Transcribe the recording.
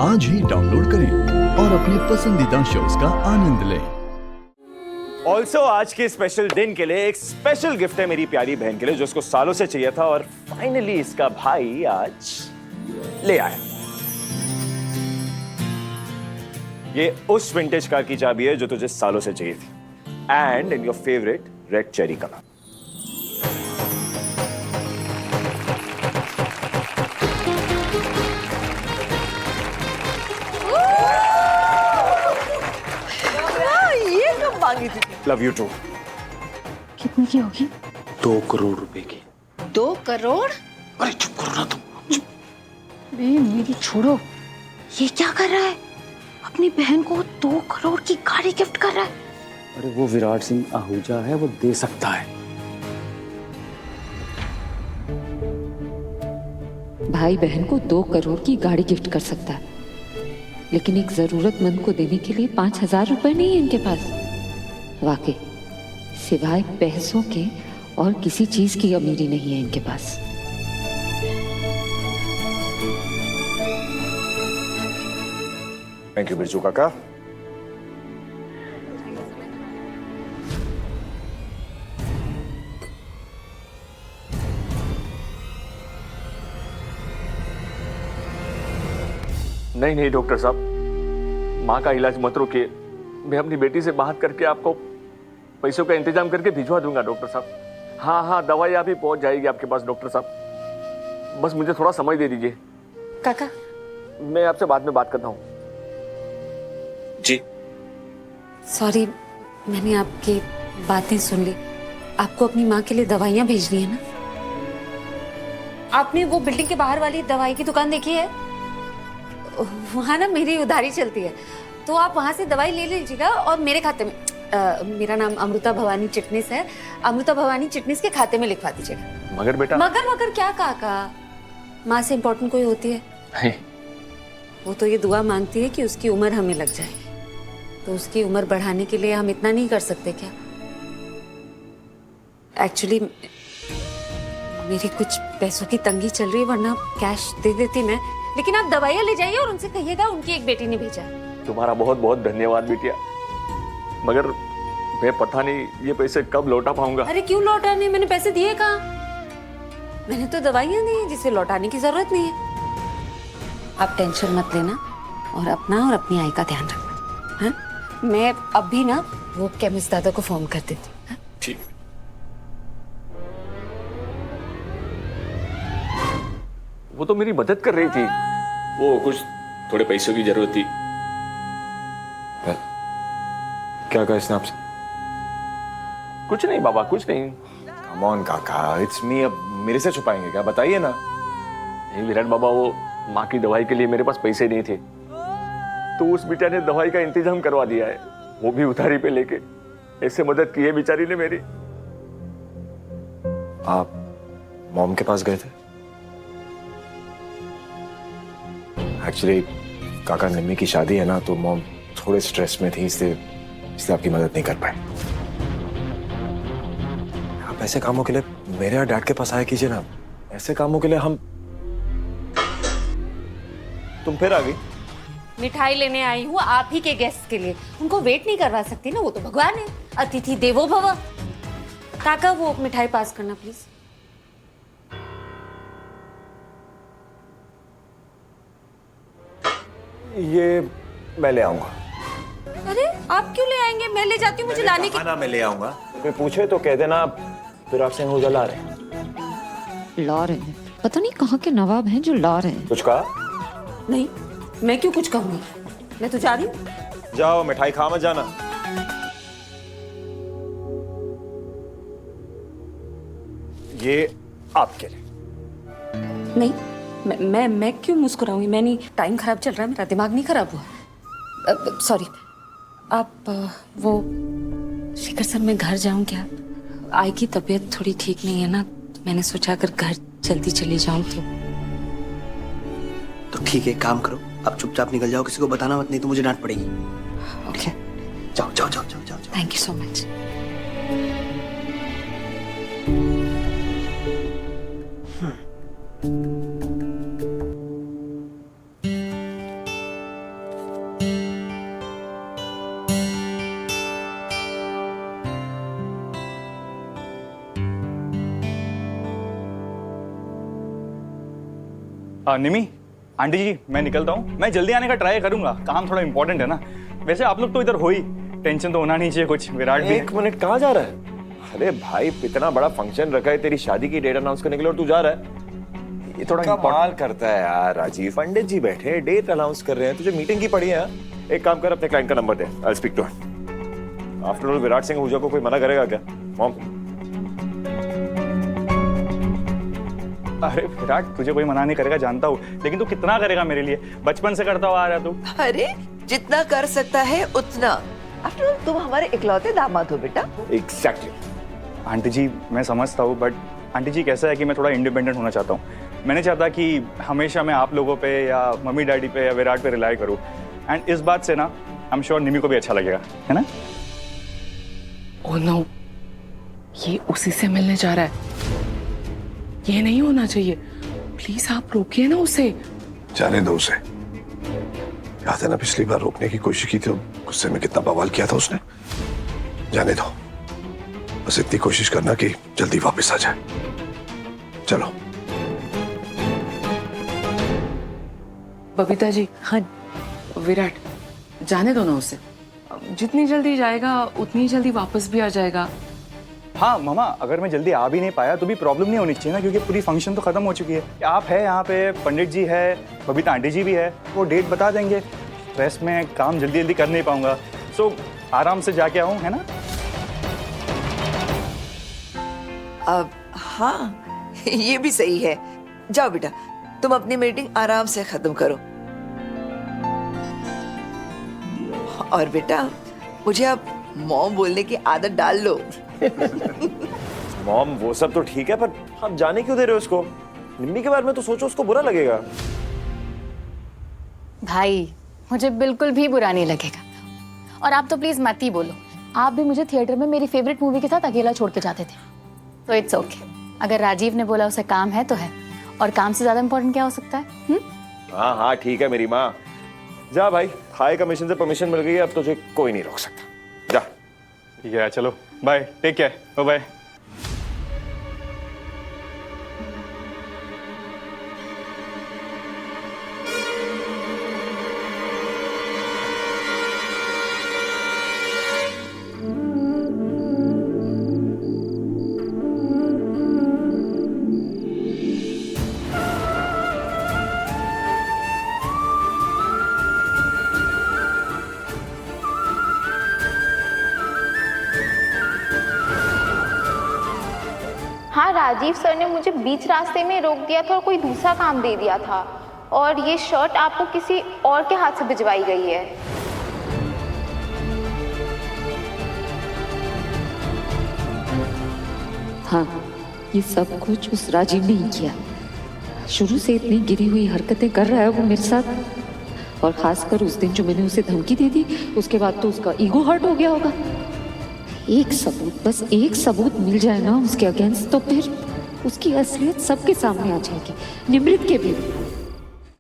आज ही डाउनलोड करें और अपने पसंदीदा शोज का आनंद लें। ऑल्सो आज के स्पेशल दिन के लिए एक स्पेशल गिफ्ट है मेरी प्यारी बहन के लिए, जो उसको सालों से चाहिए था और फाइनली इसका भाई आज ले आया। ये उस विंटेज कार की चाबी है जो तुझे सालों से चाहिए थी, and in your favourite red cherry colour. Love you too. कितने की होगी? 2 करोड़ रुपए की। 2 करोड़? अरे चुप करो ना तुम। अरे मेरी छोड़ो, ये क्या कर रहा है? अपनी बहन को 2 करोड़ की गाड़ी गिफ्ट कर रहा है। अरे वो विराट सिंह आहूजा है, वो दे सकता है। भाई बहन को 2 करोड़ की गाड़ी गिफ्ट कर सकता है, लेकिन एक जरूरतमंद को देने के लिए 5,000 रुपए नहीं है इनके पास। वाकई सिवाय पैसों के और किसी चीज की अमीरी नहीं है इनके पास। थैंक यू बिरजू काका। नहीं नहीं डॉक्टर साहब, माँ का इलाज मत रोकिए। मैं अपनी बेटी से बात करके आपको पैसों का इंतजाम करके भिजवा दूंगा डॉक्टर साहब। हाँ हाँ, दवाई अभी पहुंच जाएगी आपके पास डॉक्टर साहब, बस मुझे थोड़ा समय दे दीजिए। काका, मैं आपसे बाद में बात करता हूँ। जी सॉरी, मैंने आपकी बातें सुन ली। आपको अपनी माँ के लिए दवाइयाँ भेजनी है ना? आपने वो बिल्डिंग के बाहर वाली दवाई की दुकान देखी है? वहाँ ना मेरी उधारी चलती है, तो आप वहाँ से दवाई ले लीजिएगा और मेरे खाते में, मेरा नाम अमृता भवानी चिटनिस है, अमृता भवानी चिटनिस के खाते में लिखवा दीजिएगा। मगर बेटा, मगर क्या काका, माँ से इम्पोर्टेंट कोई होती है? नहीं। वो तो ये दुआ मांगती है कि उसकी उम्र हमें लग जाए, तो उसकी उम्र बढ़ाने के लिए हम इतना नहीं कर सकते क्या? एक्चुअली मेरी कुछ पैसों की तंगी चल रही है, वरना कैश दे देती मैं, लेकिन आप दवाइयाँ ले जाइए और उनसे कहिएगा उनकी एक बेटी ने भेजा। तुम्हारा बहुत बहुत धन्यवाद बिटिया, मगर मैं पता नहीं ये पैसे कब लौटा पाऊंगा। अरे क्यों लौटाने, मैंने पैसे दिए कहाँ? मैंने तो दवाइयाँ दी, जिसे लौटाने की जरूरत नहीं है। आप टेंशन मत लेना और अपना और अपनी आई का ध्यान रखना। हाँ, मैं अभी ना वो केमिस्ट दादा को फोन कर देती हूँ। ठीक। वो तो मेरी मदद कर रही थी, वो कुछ थोड़े पैसों की जरूरत थी। क्या कहा इसने आपसे? कुछ नहीं बाबा, कुछ नहीं। कम ऑन काका, इट्स मी। अब मेरे से छुपाएंगे क्या? बताइए ना। नहीं विराट बाबा, वो माँ की दवाई के लिए मेरे पास पैसे नहीं थे, तो उस बेटा ने दवाई का इंतजाम करवा दिया है, वो भी उधारी पे लेके। ऐसे मदद की है बेचारी ने मेरी। आप मॉम के पास गए थे? एक्चुअली काका, निम्मी की शादी है ना, तो मॉम थोड़े स्ट्रेस में थी, इसलिए आपकी मदद नहीं कर पाए। आप ऐसे कामों के लिए मेरे और डैड के पास आया कीजिए ना। ऐसे कामों के लिए हम। तुम फिर आ गई? मिठाई लेने आई हूँ आप ही के गेस्ट के लिए, उनको वेट नहीं करवा सकती ना, वो तो भगवान है, अतिथि देवो भव। काका, वो मिठाई पास करना प्लीज। ये मैं ले आऊंगा। अरे आप क्यों ले आएंगे? मैं ले जाती हूँ, मुझे लाने की। ना, मैं ले आऊंगा। कोई पूछे तो कह देना विराट सिंह आहूजा ला रहे हैं। ला रहे हैं? पता नहीं कहाँ के नवाब हैं जो ला रहे हैं। कुछ कहा? नहीं, मैं क्यों कुछ कहूंगी, मैं तो जा रही हूँ। जाओ, मिठाई खा मत जाना। ये आपके लिए। नहीं, मैं क्यों मुस्कुराऊंगी? मैं नहीं, टाइम खराब चल रहा है, मेरा दिमाग नहीं खराब हुआ। सॉरी। आप वो शिखर सर, मैं घर जाऊं क्या? आई की तबीयत थोड़ी ठीक नहीं है ना, मैंने सोचा अगर घर जल्दी चली जाऊं तो ठीक है, काम करो, अब चुपचाप निकल जाओ, किसी को बताना मत, नहीं तो मुझे डांट पड़ेगी। ओके, जाओ जाओ जाओ जाओ जाओ। Thank you so much. Nimi, aunty ji मैं निकलता हूँ। मैं जल्दी आने का ट्राई करूंगा, काम थोड़ा इंपॉर्टेंट है ना। वैसे आप लोग तो इधर हो ही, टेंशन तो होना नहीं चाहिए कुछ। विराट भी एक मिनट, कहाँ जा रहा है? अरे भाई, इतना बड़ा फंक्शन रखा है तेरी शादी की डेट अनाउंस करने के लिए और तू जा रहा है? ये थोड़ा कमाल करता है यार राजीव। पंडित जी बैठे हैं, डेट अनाउंस कर रहे हैं, तुझे मीटिंग की पड़ी है। एक काम कर, अपने क्लाइंट का नंबर दे, I speak to him. After all Virat Singh Pooja को कोई मना करेगा क्या? मॉम। अरे विराट, तुझे कोई मना नहीं करेगा जानता हूँ, लेकिन तू कितना करेगा मेरे लिए? बचपन से करता हुआ आ रहा तू। अरे जितना कर सकता है उतना। आफ्टर ऑल तुम हमारे इकलौते दामाद हो बेटा। एग्जैक्टली। आंटी जी मैं समझता हूँ, बट आंटी जी कैसा है कि मैं थोड़ा इंडिपेंडेंट होना चाहता हूँ। मैं नहीं चाहता कि हमेशा मैं आप लोगों पे या मम्मी डैडी पे या विराट पे रिलाई करूँ। एंड इस बात से ना आई एम श्योर निमी को भी अच्छा लगेगा, है ना? ओह नो, ये उसी से मिलने जा रहा है। ये नहीं होना चाहिए। प्लीज आप रोकिए ना उसे। जाने दो उसे। याद है ना पिछली बार रोकने की कोशिश की थी, गुस्से में कितना बवाल किया था उसने। जाने दो, बस इतनी कोशिश करना कि जल्दी वापस आ जाए। चलो। बबीता जी। हाँ विराट, जाने दो ना उसे। जितनी जल्दी जाएगा उतनी जल्दी वापस भी आ जाएगा। हाँ मामा, अगर मैं जल्दी आ भी नहीं पाया तो भी प्रॉब्लम नहीं होनी चाहिए ना, क्योंकि पूरी फंक्शन तो खत्म हो चुकी है। आप है यहाँ पे, पंडित जी है, बबीता आंटी जी भी है, वो डेट बता देंगे। रेस्ट में काम जल्दी जल्दी कर नहीं पाऊंगा, सो आराम से जाके आऊँ, है ना? अब हाँ, ये भी सही है। जाओ बेटा, तुम अपनी मीटिंग आराम से खत्म करो। और बेटा, मुझे अब मॉम बोलने की आदत डाल लो। मॉम वो सब तो ठीक है, पर आप जाने क्यों दे रहे हो उसको? निम्मी के बारे में तो सोचो, उसको बुरा लगेगा। भाई मुझे बिल्कुल भी बुरा नहीं लगेगा, और आप तो प्लीज मत ही बोलो। आप भी मुझे थिएटर में मेरी फेवरेट मूवी के साथ अकेला छोड़ के जाते थे, तो इट्स ओके। अगर राजीव ने बोला उसे काम है तो है, और काम से ज्यादा इम्पोर्टेंट क्या हो सकता है? हाँ हाँ ठीक है मेरी माँ। जा भाई, हाई कमीशन से परमिशन मिल गई है, अब तुझे कोई नहीं रोक सकता। जा। ठीक है, चलो bye, take care, bye bye. हाँ, राजीव सर ने मुझे बीच रास्ते में रोक दिया था और कोई दूसरा काम दे दिया था, और ये शर्ट आपको किसी और के हाथ से भिजवाई गई है। हाँ, ये सब कुछ उस राजीव ने ही किया। शुरू से इतनी गिरी हुई हरकतें कर रहा है वो मेरे साथ, और खासकर उस दिन जो मैंने उसे धमकी दे दी, उसके बाद तो उसका ईगो हर्ट हो गया होगा। एक सबूत, बस एक सबूत मिल जाए ना उसके अगेंस्ट, तो फिर उसकी असलियत सबके सामने आ जाएगी, निमृत के भी।